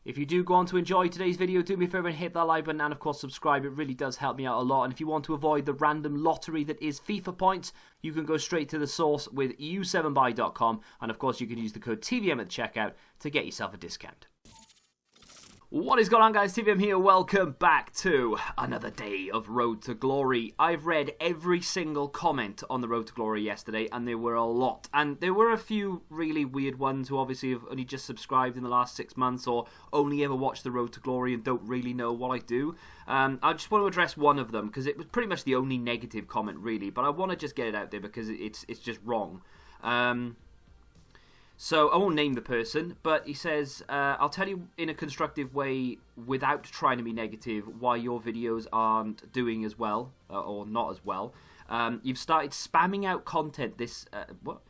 If you do go on to enjoy today's video, do me a favour and hit that like button and of course subscribe. It really does help me out a lot. And if you want to avoid the random lottery that is FIFA points, you can go straight to the source with u7buy.com, and of course you can use the code TVM at the checkout to get yourself a discount. What is going on, guys? TVM here. Welcome back to another day of Road to Glory. I've read every single comment on the Road to Glory yesterday, and there were a lot. And there were a few really weird ones who obviously have only just subscribed in the last 6 months or only ever watched the Road to Glory and don't really know what I do. I just want to address one of them because it was pretty much the only negative comment, really. But I want to just get it out there because it's just wrong. So I won't name the person, but he says, I'll tell you in a constructive way without trying to be negative why your videos aren't doing as well, or not as well. You've started spamming out content what?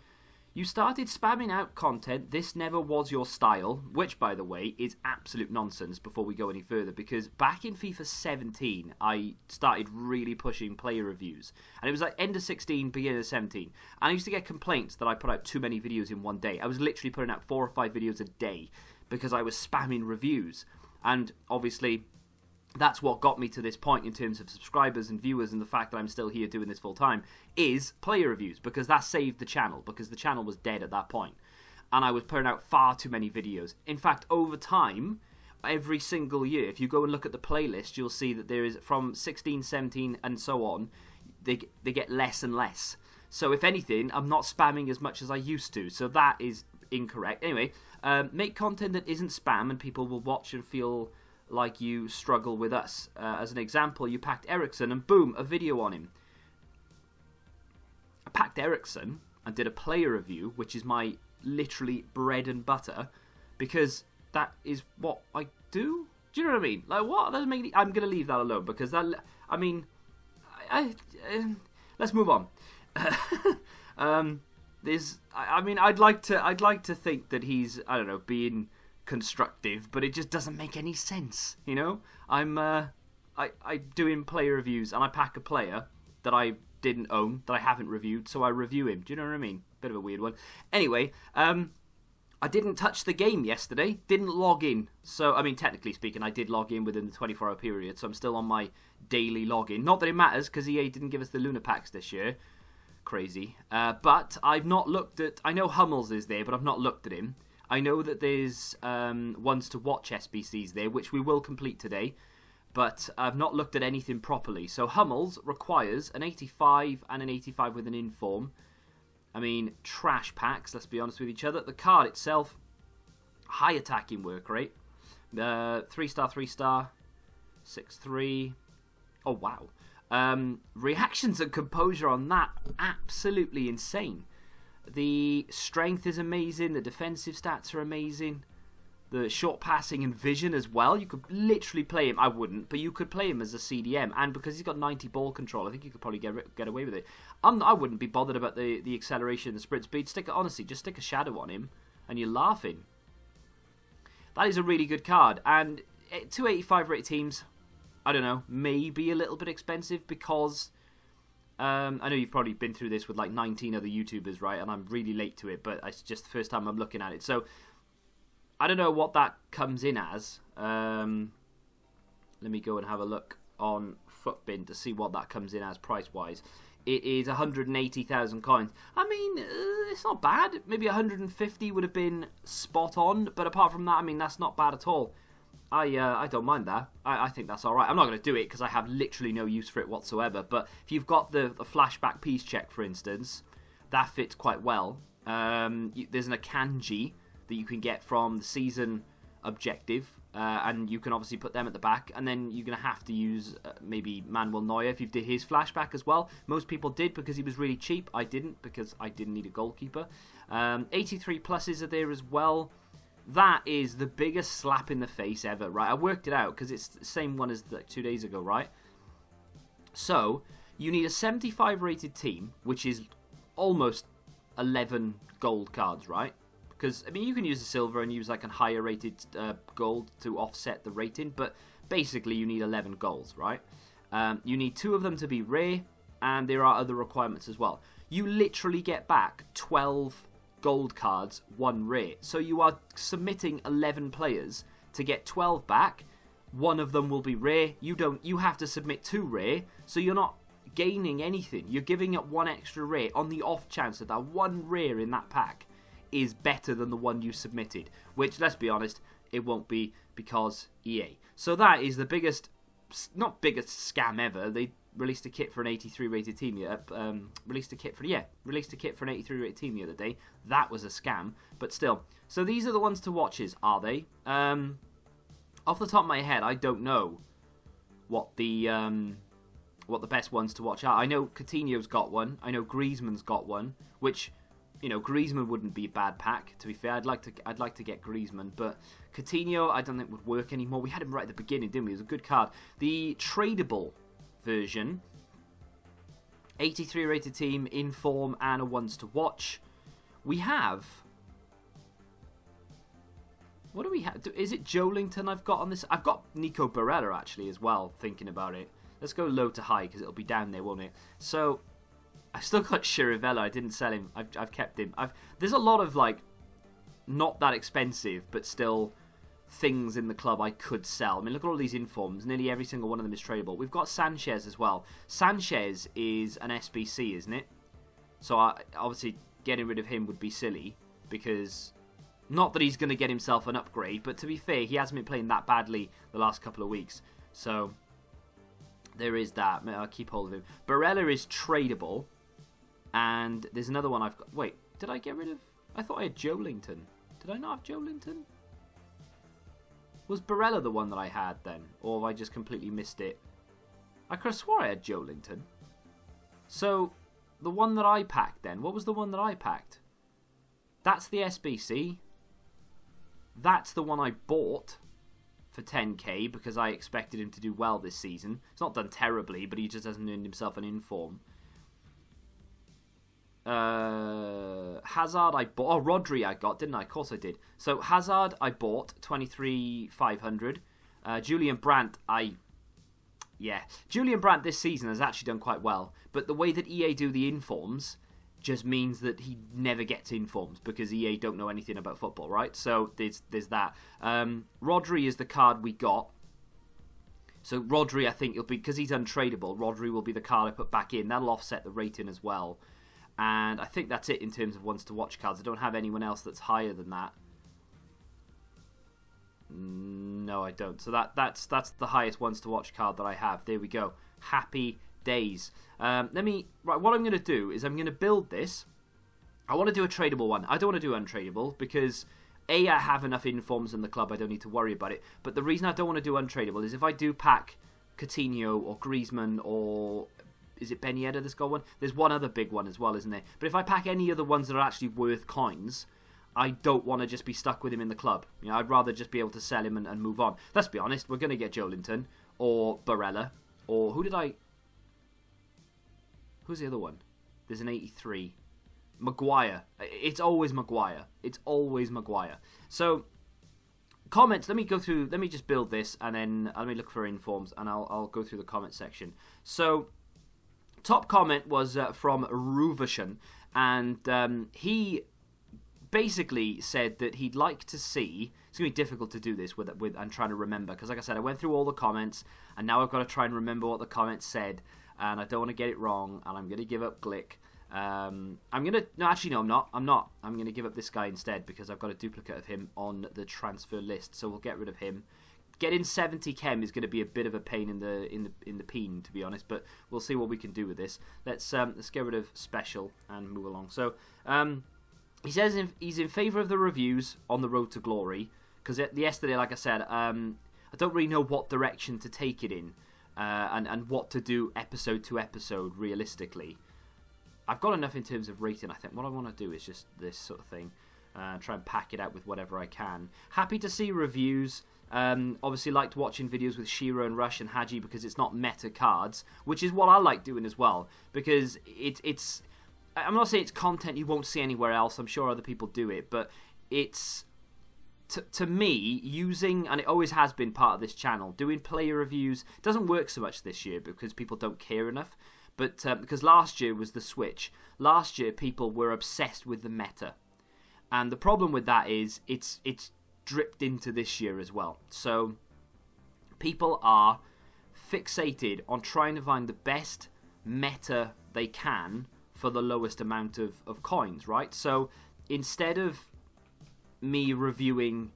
You started spamming out content, this never was your style, which, by the way, is absolute nonsense before we go any further, because back in FIFA 17, I started really pushing player reviews. And it was like end of 16, beginning of 17. And I used to get complaints that I put out too many videos in one day. I was literally putting out 4 or 5 videos a day because I was spamming reviews. And obviously, that's what got me to this point in terms of subscribers and viewers, and the fact that I'm still here doing this full time is player reviews, because that saved the channel, because the channel was dead at that point and I was putting out far too many videos. In fact, over time, every single year, if you go and look at the playlist, you'll see that there is, from 16, 17 and so on, they get less and less. So if anything, I'm not spamming as much as I used to, so that is incorrect. Anyway, make content that isn't spam and people will watch and feel like you struggle with us. As an example, you packed Ericsson and boom, a video on him. I packed Ericsson and did a player review, which is my literally bread and butter, because that is what I do. Do you know what I mean? Like, what? That doesn't make any, I'm going to leave that alone, because that, I mean, let's move on. I'd like to think that he's, I don't know, being constructive, but it just doesn't make any sense, you know? I'm doing player reviews and I pack a player that I didn't own, that I haven't reviewed, so I review him. Do you know what I mean? Bit of a weird one. Anyway, I didn't touch the game yesterday, didn't log in. So, I mean, technically speaking, I did log in within the 24-hour period, so I'm still on my daily login. Not that it matters, because EA didn't give us the Luna packs this year. Crazy. But I've not looked at, I know Hummels is there, but I've not looked at him. I know that there's ones to watch SBCs there, which we will complete today, but I've not looked at anything properly. So Hummels requires an 85 and an 85 with an inform. I mean, trash packs, let's be honest with each other. The card itself, high attacking work rate. 3-star, 3-star, 6-3. Oh, wow. Reactions and composure on that, absolutely insane. The strength is amazing. The defensive stats are amazing. The short passing and vision as well. You could literally play him. I wouldn't, but you could play him as a CDM. And because he's got 90 ball control, I think you could probably get away with it. I wouldn't be bothered about the acceleration and the sprint speed. Honestly, just stick a shadow on him and you're laughing. That is a really good card. And 285 rated teams, I don't know, may be a little bit expensive because I know you've probably been through this with like 19 other YouTubers, right? And I'm really late to it, but it's just the first time I'm looking at it. So I don't know what that comes in as. Let me go and have a look on Footbin to see what that comes in as price-wise. It is 180,000 coins. I mean, it's not bad. Maybe 150 would have been spot on, but apart from that, I mean, that's not bad at all. I don't mind that. I think that's alright. I'm not going to do it because I have literally no use for it whatsoever. But if you've got the flashback peace check, for instance, that fits quite well. There's an Akanji that you can get from the season objective. And you can obviously put them at the back. And then you're going to have to use maybe Manuel Neuer if you did his flashback as well. Most people did because he was really cheap. I didn't because I didn't need a goalkeeper. 83 pluses are there as well. That is the biggest slap in the face ever, right? I worked it out because it's the same one as like 2 days ago, right? So, you need a 75 rated team, which is almost 11 gold cards, right? Because, I mean, you can use the silver and use like a higher rated gold to offset the rating, but basically you need 11 golds, right? You need 2 of them to be rare, and there are other requirements as well. You literally get back 12 gold cards, 1 rare. So you are submitting 11 players to get 12 back, one of them will be rare. You have to submit 2 rare, so you're not gaining anything. You're giving up 1 extra rare on the off chance that 1 rare in that pack is better than the one you submitted, which, let's be honest, it won't be because EA. So that is the biggest, not biggest scam ever. They released a kit for an 83 rated team. Released a kit for an 83 rated team the other day. That was a scam, but still. So these are the ones to watches, are they? Off the top of my head, I don't know what the best ones to watch are. I know Coutinho's got one. I know Griezmann's got one, which, you know, Griezmann wouldn't be a bad pack, to be fair. I'd like to get Griezmann, but Coutinho I don't think would work anymore. We had him right at the beginning, didn't we? It was a good card. The tradable version, 83 rated team, in form, and a ones to watch. We have, what do we have? Is it Joelinton I've got on this? I've got Nico Barella actually as well, thinking about it. Let's go low to high because it'll be down there, won't it? So I've still got Chirivella. I didn't sell him. I've kept him. There's a lot of, like, not that expensive, but still things in the club I could sell. I mean, look at all these informs. Nearly every single one of them is tradable. We've got Sanchez as well. Sanchez is an SBC, isn't it? So obviously getting rid of him would be silly, because not that he's going to get himself an upgrade, but to be fair, he hasn't been playing that badly the last couple of weeks. So there is that. I'll keep hold of him. Barella is tradable. And there's another one I've got. Wait, did I get rid of? I thought I had Joelinton. Did I not have Joelinton? Was Barella the one that I had then? Or have I just completely missed it? I could have swore I had Joelinton. So, the one that I packed then. What was the one that I packed? That's the SBC. That's the one I bought for 10k because I expected him to do well this season. It's not done terribly, but he just hasn't earned himself an inform. Hazard I bought. Oh, Rodri I got, didn't I? Of course I did. So Hazard I bought 23,500. Julian Brandt Julian Brandt this season has actually done quite well, but the way that EA do the informs just means that he never gets informs because EA don't know anything about football, right? So there's that. Rodri is the card we got. So Rodri, I think it'll be, because he's untradeable, Rodri will be the card I put back in. That'll offset the rating as well. And I think that's it in terms of ones to watch cards. I don't have anyone else that's higher than that. No, I don't. So that's the highest ones to watch card that I have. There we go. Happy days. What I'm going to do is I'm going to build this. I want to do a tradable one. I don't want to do untradable because I have enough informs in the club. I don't need to worry about it. But the reason I don't want to do untradable is if I do pack Coutinho or Griezmann or, is it Ben Yedder that's got one? There's one other big one as well, isn't there? But if I pack any other ones that are actually worth coins, I don't want to just be stuck with him in the club. You know, I'd rather just be able to sell him and move on. Let's be honest, we're going to get Joelinton or Barella or who's the other one? There's an 83. Maguire. It's always Maguire. So comments, let me just build this and then let me look for informs and I'll go through the comment section. So top comment was from Ruvashan, and he basically said that he'd like to see. It's going to be difficult to do this with I'm trying to remember because, like I said, I went through all the comments and now I've got to try and remember what the comments said, and I don't want to get it wrong, and I'm going to give up Glick. I'm going to give up this guy instead because I've got a duplicate of him on the transfer list, so we'll get rid of him. Getting 70 chem is going to be a bit of a pain in the peen, to be honest, but we'll see what we can do with this. Let's get rid of special and move along. So he says he's in favour of the reviews on the road to glory because yesterday, like I said, I don't really know what direction to take it in and what to do episode to episode realistically. I've got enough in terms of rating. I think what I want to do is just this sort of thing, try and pack it out with whatever I can. Happy to see reviews. Obviously liked watching videos with Shiro and Rush and Haji because it's not meta cards, which is what I like doing as well, because it's I'm not saying it's content you won't see anywhere else. I'm sure other people do it, but it's to me using, and it always has been part of this channel, doing player reviews doesn't work so much this year because people don't care enough, but because last year was the switch. Last year people were obsessed with the meta, and the problem with that is it's dripped into this year as well. So people are fixated on trying to find the best meta they can for the lowest amount of coins, right? So instead of me reviewing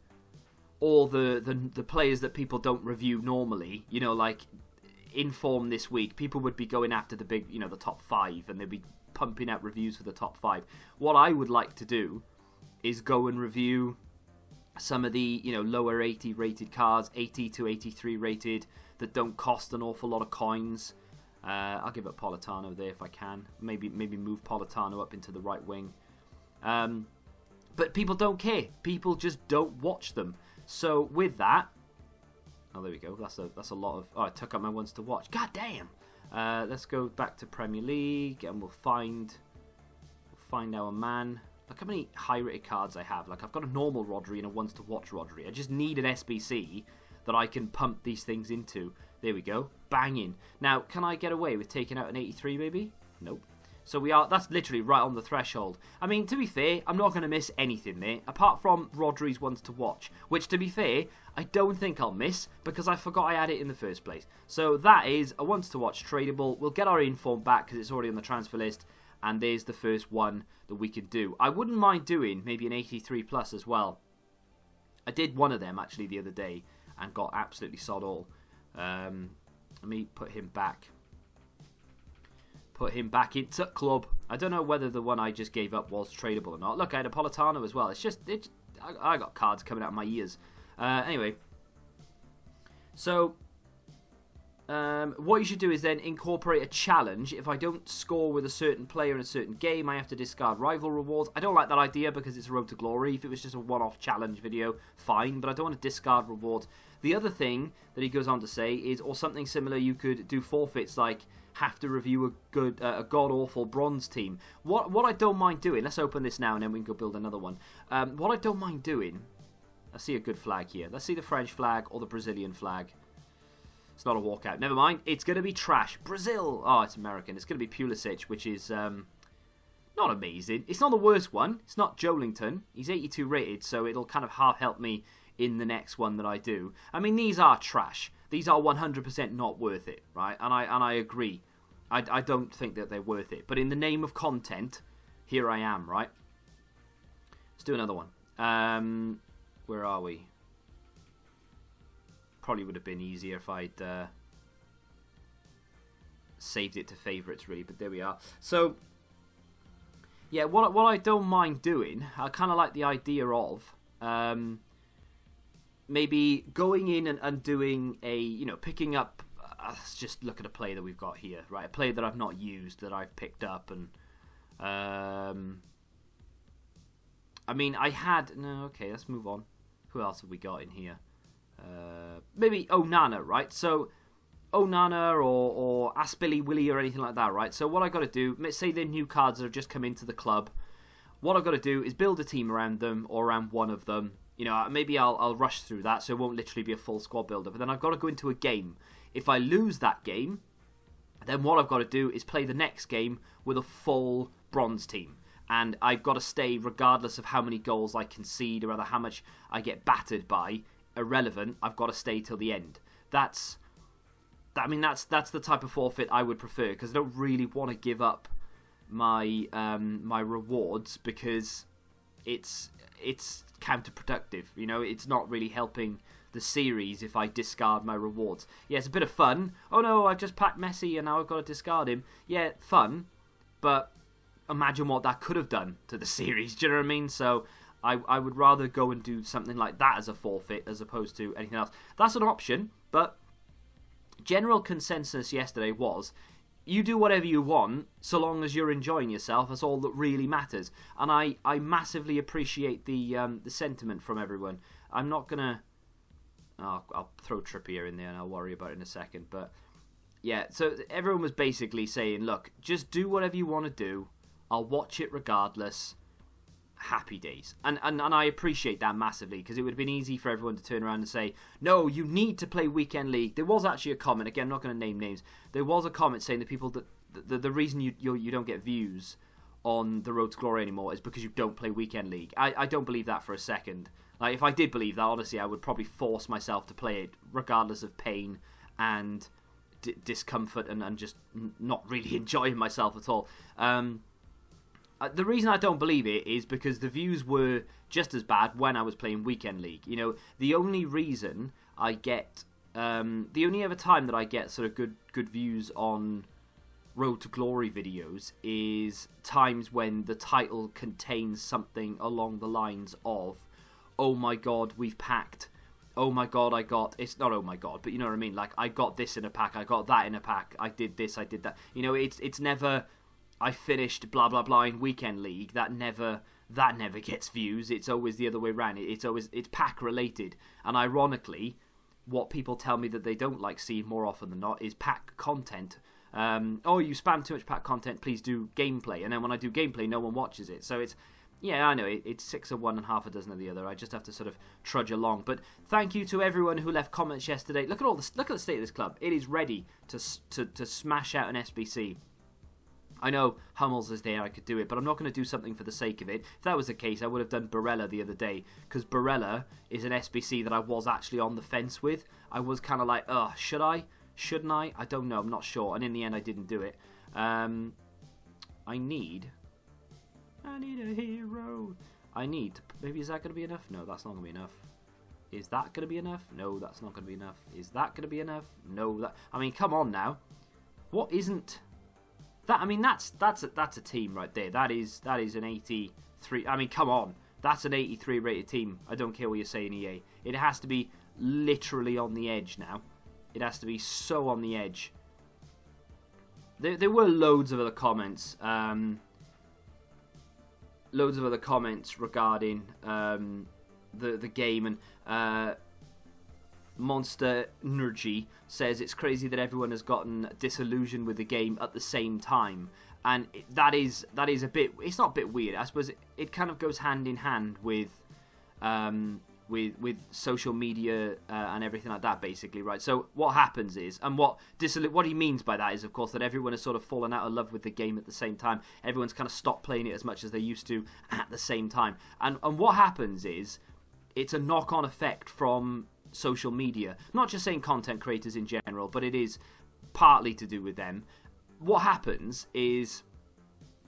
all the players that people don't review normally, you know, like Inform this week, people would be going after the big, you know, the top 5, and they'd be pumping out reviews for the top 5. What I would like to do is go and review some of the, you know, lower 80 rated cards, 80 to 83 rated, that don't cost an awful lot of coins. I'll give it Politano there if I can. Maybe move Politano up into the right wing. But people don't care. People just don't watch them. So with that, oh, there we go. That's a lot of. Oh, I took up my ones to watch. God damn. Let's go back to Premier League, and we'll find our man. Look how many high-rated cards I have. Like, I've got a normal Rodri and a ones to watch Rodri. I just need an SBC that I can pump these things into. There we go. Banging. Now, can I get away with taking out an 83 maybe? Nope. So that's literally right on the threshold. I mean, to be fair, I'm not going to miss anything there, apart from Rodri's ones to watch, which, to be fair, I don't think I'll miss, because I forgot I had it in the first place. So that is a ones to watch tradable. We'll get our Inform back, because it's already on the transfer list, and there's the first one that we can do. I wouldn't mind doing maybe an 83 plus as well. I did one of them, actually, the other day, and got absolutely sod all. Let me put him back. Put him back into club. I don't know whether the one I just gave up was tradable or not. Look, I had a Politano as well. It's just, I got cards coming out of my ears. Anyway, so what you should do is then incorporate a challenge. If I don't score with a certain player in a certain game, I have to discard rival rewards. I don't like that idea because it's a road to glory. If it was just a one-off challenge video, fine, but I don't want to discard rewards. The other thing that he goes on to say is, or something similar, you could do forfeits like have to review a god-awful bronze team. What I don't mind doing, let's open this now and then we can go build another one. What I don't mind doing, I see a good flag here. Let's see the French flag or the Brazilian flag. It's not a walkout. Never mind. It's going to be trash. Brazil. Oh, it's American. It's going to be Pulisic, which is not amazing. It's not the worst one. It's not Jolington. He's 82 rated, so it'll kind of half help me in the next one that I do. I mean, these are trash. These are 100% not worth it, right? And I agree. I don't think that they're worth it. But in the name of content, here I am, right? Let's do another one. Where are we? Probably would have been easier if I'd saved it to favourites, really. But there we are. So, yeah, what I don't mind doing, I kind of like the idea of maybe going in and doing a, you know, picking up, let's just look at a player that we've got here, right? A player that I've not used, that I've picked up, and I mean, I had, no, okay, let's move on. Who else have we got in here? Maybe Onana, right? So, Onana or Aspili Willie or anything like that, right? So what I've got to do, let's say they're new cards that have just come into the club. What I've got to do is build a team around them or around one of them. You know, maybe I'll rush through that so it won't literally be a full squad builder. But then I've got to go into a game. If I lose that game, then what I've got to do is play the next game with a full bronze team. And I've got to stay regardless of how many goals I concede or rather how much I get battered by. Irrelevant, I've got to stay till the end. That's the type of forfeit I would prefer, because I don't really want to give up my my rewards, because it's counterproductive. You know, it's not really helping the series if I discard my rewards. Yeah, it's a bit of fun. Oh no, I've just packed Messi and now I've got to discard him. Yeah, fun, but imagine what that could have done to the series. Do you know what I mean? So I would rather go and do something like that as a forfeit as opposed to anything else. That's an option, but general consensus yesterday was you do whatever you want so long as you're enjoying yourself. That's all that really matters. And I massively appreciate the sentiment from everyone. I'm not going to... I'll throw Trippier in there and I'll worry about it in a second. But yeah, so everyone was basically saying, look, just do whatever you want to do. I'll watch it regardless. Happy days. And I appreciate that massively, because it would have been easy for everyone to turn around and say, no, you need to play Weekend League. There was actually a comment, again, I'm not going to name names, there was a comment saying that people, that the reason you don't get views on the Road to Glory anymore is because you don't play Weekend League. I don't believe that for a second. Like, if I did believe that, honestly, I would probably force myself to play it, regardless of pain and discomfort, and just not really enjoying myself at all. The reason I don't believe it is because the views were just as bad when I was playing Weekend League. You know, the only reason I get, the only other time that I get sort of good views on Road to Glory videos is times when the title contains something along the lines of, oh my god, we've packed, oh my god, it's not oh my god, but you know what I mean, like, I got this in a pack, I got that in a pack, I did this, I did that. You know, it's never, I finished blah blah blah in Weekend League. That never gets views. It's always the other way around. It's pack related. And ironically, what people tell me that they don't like seeing more often than not is pack content. Oh, you spam too much pack content, please do gameplay. And then when I do gameplay, no one watches it. So it's, yeah, I know, it's 6 of one and half a dozen of the other. I just have to sort of trudge along. But thank you to everyone who left comments yesterday. Look at the state of this club. It is ready to smash out an SBC. I know Hummels is there, I could do it, but I'm not going to do something for the sake of it. If that was the case, I would have done Barella the other day, because Barella is an SBC that I was actually on the fence with. I was kind of like, should I? Shouldn't I? I don't know, I'm not sure, and in the end I didn't do it. I need a hero. Maybe is that going to be enough? No, that's not going to be enough. Is that going to be enough? No, that's not going to be enough. Is that going to be enough? No, I mean, come on now. What isn't... I mean, that's a team right there. That is an 83. I mean, come on, that's an 83 rated team. I don't care what you're saying, EA. It has to be literally on the edge now. It has to be so on the edge. There were loads of other comments. Loads of other comments regarding the game, and Monster Energy says it's crazy that everyone has gotten disillusioned with the game at the same time, and that is a bit. It's not a bit weird. I suppose it kind of goes hand in hand with social media and everything like that, basically, right? So what happens is, and what he means by that is, of course, that everyone has sort of fallen out of love with the game at the same time. Everyone's kind of stopped playing it as much as they used to at the same time, and what happens is, it's a knock-on effect from social media. Not just saying content creators in general, but it is partly to do with them. What happens is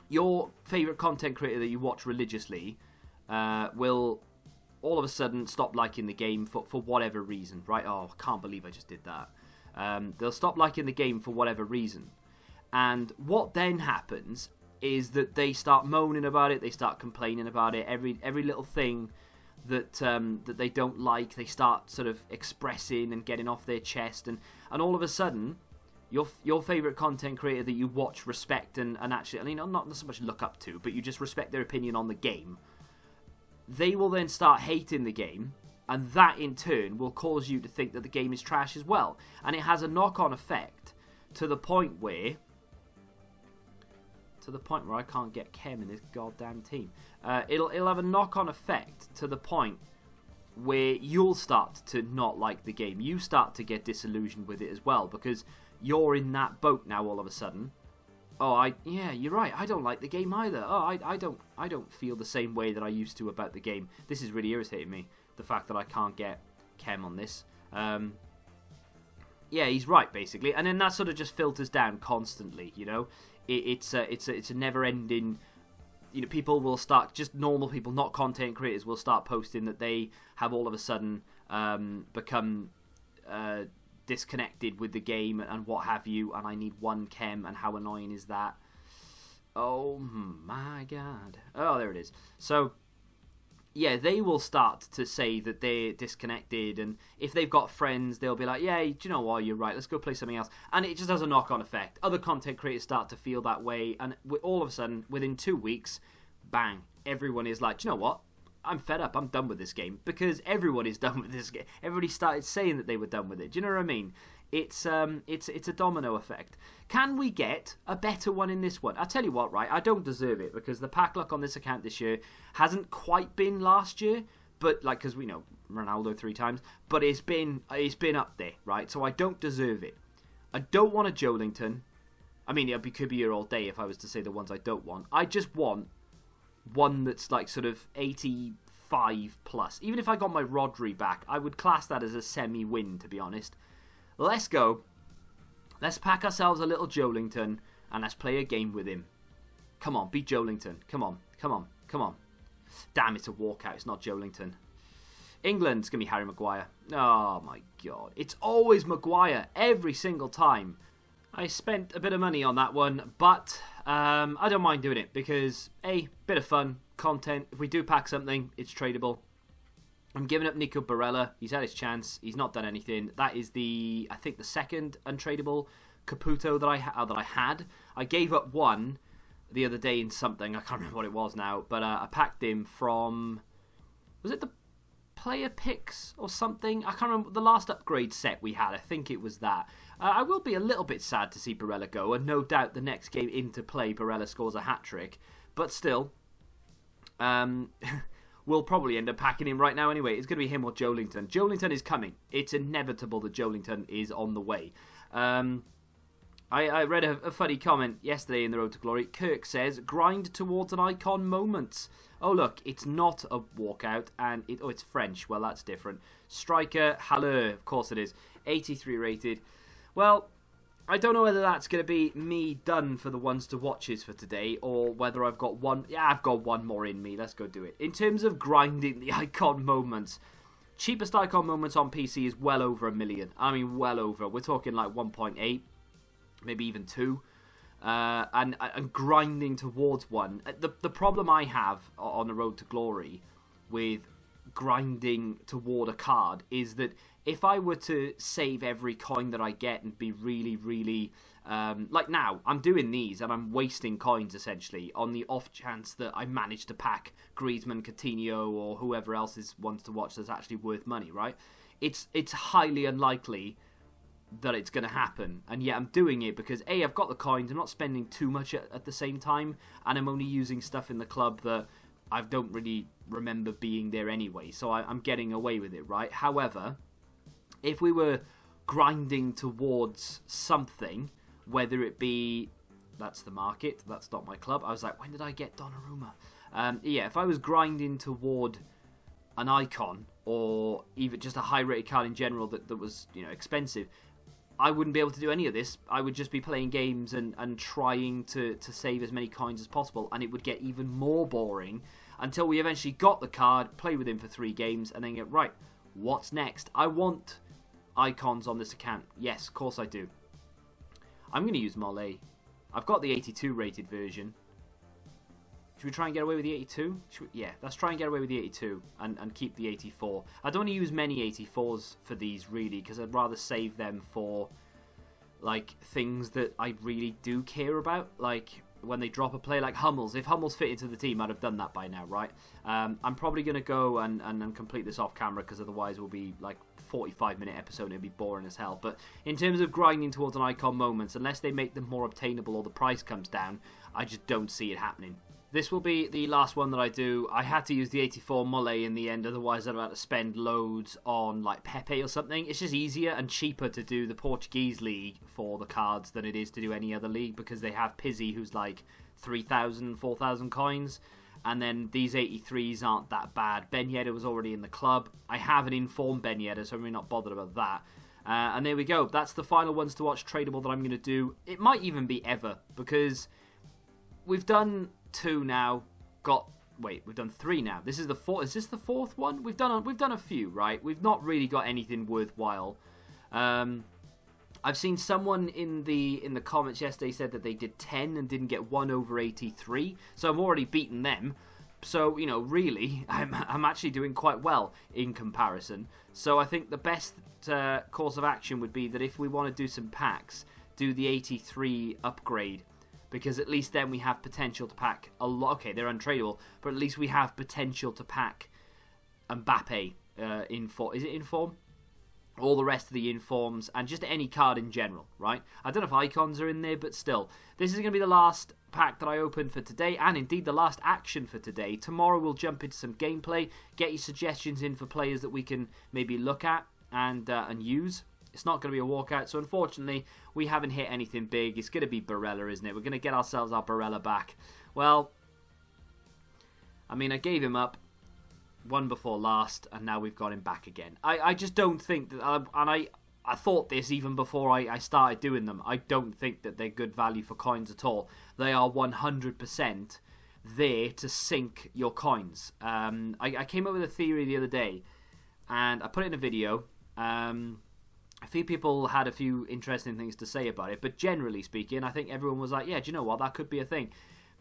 your favourite content creator that you watch religiously will all of a sudden stop liking the game for whatever reason, right? Oh, I can't believe I just did that. They'll stop liking the game for whatever reason. And what then happens is that they start moaning about it, they start complaining about it, every little thing that they don't like, they start sort of expressing and getting off their chest, and all of a sudden, your favourite content creator that you watch, respect, and actually, I mean, not so much look up to, but you just respect their opinion on the game, they will then start hating the game, and that in turn will cause you to think that the game is trash as well. And it has a knock-on effect to the point where I can't get Kem in this goddamn team. It'll have a knock-on effect to the point where you'll start to not like the game. You start to get disillusioned with it as well, because you're in that boat now all of a sudden. Oh, yeah, you're right. I don't like the game either. Oh, I don't feel the same way that I used to about the game. This is really irritating me. The fact that I can't get Kem on this. Yeah, he's right, basically. And then that sort of just filters down constantly, you know. It's a never-ending. You know, people will start, just normal people, not content creators, will start posting that they have all of a sudden become disconnected with the game and what have you, and I need one Kem, and how annoying is that? Oh my god. Oh, there it is. So, yeah, they will start to say that they're disconnected, and if they've got friends, they'll be like, yeah, do you know what, you're right, let's go play something else. And it just has a knock-on effect. Other content creators start to feel that way, and all of a sudden, within 2 weeks, bang, everyone is like, do you know what, I'm fed up, I'm done with this game, because everyone is done with this game. Everybody started saying that they were done with it. Do you know what I mean? It's a domino effect. Can we get a better one in this one? I'll tell you what, right? I don't deserve it, because the pack luck on this account this year hasn't quite been last year, but like, because we know Ronaldo 3 times, but it's been up there, right? So I don't deserve it. I don't want a Joelington. I mean, it could be here all day if I was to say the ones I don't want. I just want one that's like sort of 85 5 plus. Even if I got my Rodri back, I would class that as a semi-win, to be honest. Let's go. Let's pack ourselves a little Joelinton, and let's play a game with him. Come on, beat Joelinton. Come on, come on, come on. Damn, it's a walkout. It's not Joelinton. England's going to be Harry Maguire. Oh, my God. It's always Maguire, every single time. I spent a bit of money on that one, but I don't mind doing it because, A, bit of fun, content. If we do pack something, it's tradable. I'm giving up Nico Barella. He's had his chance. He's not done anything. That is I think the second untradeable Caputo that I had. I gave up one the other day in something. I can't remember what it was now, but I packed him from, was it the player picks or something? I can't remember the last upgrade set we had. I think it was that. I will be a little bit sad to see Barella go, and no doubt the next game into play Barella scores a hat-trick, but still we'll probably end up packing him right now anyway. It's going to be him or Joelinton. Joelinton is coming. It's inevitable that Joelinton is on the way. I read a funny comment yesterday in the Road to Glory. Kirk says, grind towards an icon moment. Oh, look, it's not a walkout, and it's French. Well, that's different. Striker, Haller, of course it is. 83 rated. Well, I don't know whether that's going to be me done for the ones to watches for today, or whether I've got one. Yeah, I've got one more in me. Let's go do it. In terms of grinding the icon moments, cheapest icon moments on PC is well over 1 million. I mean, well over. We're talking like 1.8, maybe even 2. And grinding towards one. The problem I have on the Road to Glory with grinding toward a card is that if I were to save every coin that I get and be really, really... like now, I'm doing these and I'm wasting coins essentially on the off chance that I manage to pack Griezmann, Coutinho or whoever else is ones to watch that's actually worth money, right? It's highly unlikely that it's going to happen, and yet I'm doing it because A, I've got the coins, I'm not spending too much at the same time, and I'm only using stuff in the club that I don't really remember being there anyway, so I'm getting away with it, right? However, if we were grinding towards something, whether it be, that's the market, that's not my club, I was like, when did I get Donnarumma? Yeah, if I was grinding toward an icon, or even just a high-rated card in general that was, expensive, I wouldn't be able to do any of this. I would just be playing games and trying to save as many coins as possible, and it would get even more boring until we eventually got the card, play with him for 3 games, and then get, right, what's next? I want icons on this account. Yes, of course I do. I'm going to use Mollet. I've got the 82 rated version. Should we try and get away with the 82? Yeah, let's try and get away with the 82 and keep the 84. I don't want to use many 84s for these, really, because I'd rather save them for, like, things that I really do care about. Like, when they drop a play like Hummels. If Hummels fit into the team, I'd have done that by now, right? I'm probably going to go and complete this off camera, because otherwise we'll be, like, 45-minute episode and it'll be boring as hell. But in terms of grinding towards an icon moments, unless they make them more obtainable or the price comes down, I just don't see it happening. This will be the last one that I do. I had to use the 84 Mollet in the end, otherwise I'd have to spend loads on like Pepe or something. It's just easier and cheaper to do the Portuguese league for the cards than it is to do any other league, because they have Pizzi, who's like 3,000, 4,000 coins, and then these 83s aren't that bad. Ben Yedder was already in the club. I have an informed Ben Yedder, so I'm really not bothered about that. And there we go. That's the final ones to watch tradable that I'm going to do. It might even be ever, because we've done 2 now. We've done 3 now. This is the 4th. Is this the 4th one? We've done a few, right? We've not really got anything worthwhile. I've seen someone in the comments yesterday said that they did 10 and didn't get 1 over 83. So I'm already beaten them. So, really, I'm actually doing quite well in comparison. So I think the best course of action would be that if we want to do some packs, do the 83 upgrade. Because at least then we have potential to pack a lot. Okay, they're untradeable, but at least we have potential to pack Mbappe in form. Is it in form? All the rest of the informs, and just any card in general, right? I don't know if icons are in there, but still. This is going to be the last pack that I open for today, and indeed the last action for today. Tomorrow we'll jump into some gameplay, get your suggestions in for players that we can maybe look at and use. It's not going to be a walkout, so unfortunately, we haven't hit anything big. It's going to be Barella, isn't it? We're going to get ourselves our Barella back. Well, I mean, I gave him up. one before last, and now we've got him back again. I just don't think that, and I thought this even before I started doing them. I don't think that they're good value for coins at all. They are 100% there to sink your coins. I came up with a theory the other day, and I put it in a video. A few people had a few interesting things to say about it, but generally speaking, I think everyone was like, yeah, do you know what, that could be a thing.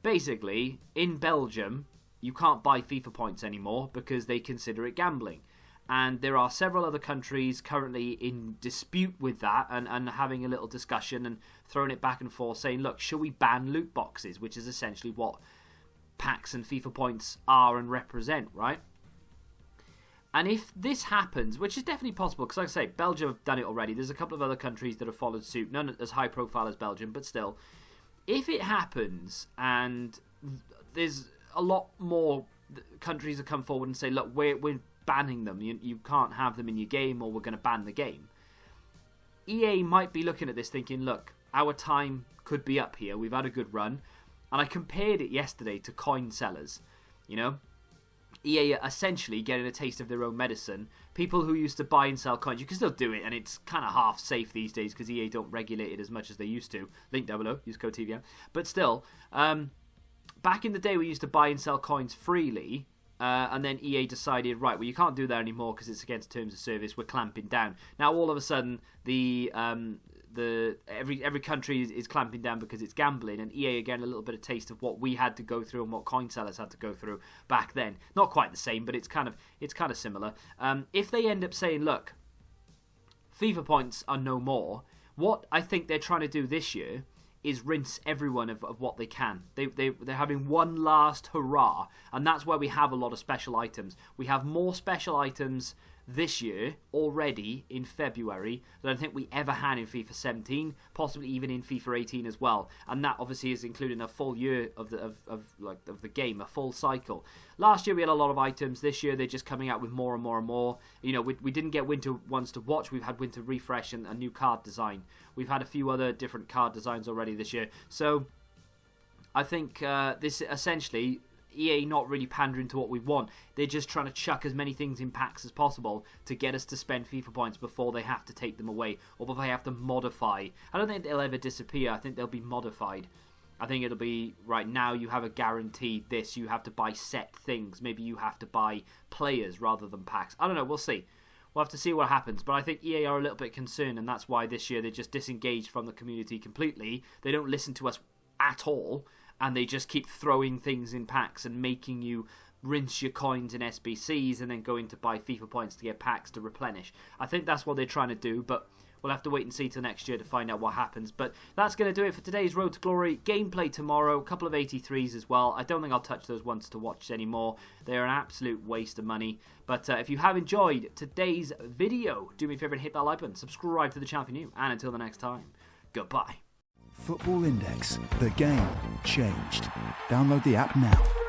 Basically, in Belgium, you can't buy FIFA points anymore because they consider it gambling. And there are several other countries currently in dispute with that and having a little discussion and throwing it back and forth, saying, look, should we ban loot boxes, which is essentially what packs and FIFA points are and represent, right? And if this happens, which is definitely possible, because like I say, Belgium have done it already. There's a couple of other countries that have followed suit, none as high profile as Belgium, but still. If it happens and there's a lot more countries that come forward and say, look, we're banning them, you can't have them in your game, or we're going to ban the game. EA might be looking at this thinking, look, our time could be up here. We've had a good run. And I compared it yesterday to coin sellers, you know. EA are essentially getting a taste of their own medicine. People who used to buy and sell coins, you can still do it, and it's kind of half safe these days because EA don't regulate it as much as they used to. Link down below, use code TVM. But still, back in the day we used to buy and sell coins freely, and then EA decided, right, well, you can't do that anymore because it's against terms of service, we're clamping down. Now all of a sudden every country is clamping down because it's gambling, and EA again a little bit of taste of what we had to go through and what coin sellers had to go through back then. Not quite the same, but it's kind of similar. If they end up saying, look, FIFA points are no more, what I think they're trying to do this year is rinse everyone of what they can. They're having one last hurrah, and that's why we have a lot of special items. We have more special items this year already in February than I think we ever had in FIFA 17, possibly even in FIFA 18 as well. And that obviously is including a full year of the game, a full cycle. Last year we had a lot of items. This year they're just coming out with more and more and more. You know, we didn't get winter ones to watch. We've had winter refresh and a new card design. We've had a few other different card designs already this year. So I think this essentially, EA not really pandering to what we want. They're just trying to chuck as many things in packs as possible to get us to spend FIFA points before they have to take them away, or before they have to modify. I don't think they'll ever disappear. I think they'll be modified. I think it'll be, right now you have a guaranteed this, you have to buy set things. Maybe you have to buy players rather than packs. I don't know, we'll see. We'll have to see what happens. But I think EA are a little bit concerned, and that's why this year they're just disengaged from the community completely. They don't listen to us at all. And they just keep throwing things in packs and making you rinse your coins in SBCs and then go in to buy FIFA points to get packs to replenish. I think that's what they're trying to do, but we'll have to wait and see till next year to find out what happens. But that's going to do it for today's Road to Glory. Gameplay tomorrow, a couple of 83s as well. I don't think I'll touch those ones to watch anymore. They're an absolute waste of money. But if you have enjoyed today's video, do me a favour and hit that like button. Subscribe to the channel if you're new. And until the next time, goodbye. Football Index. The game changed. Download the app now.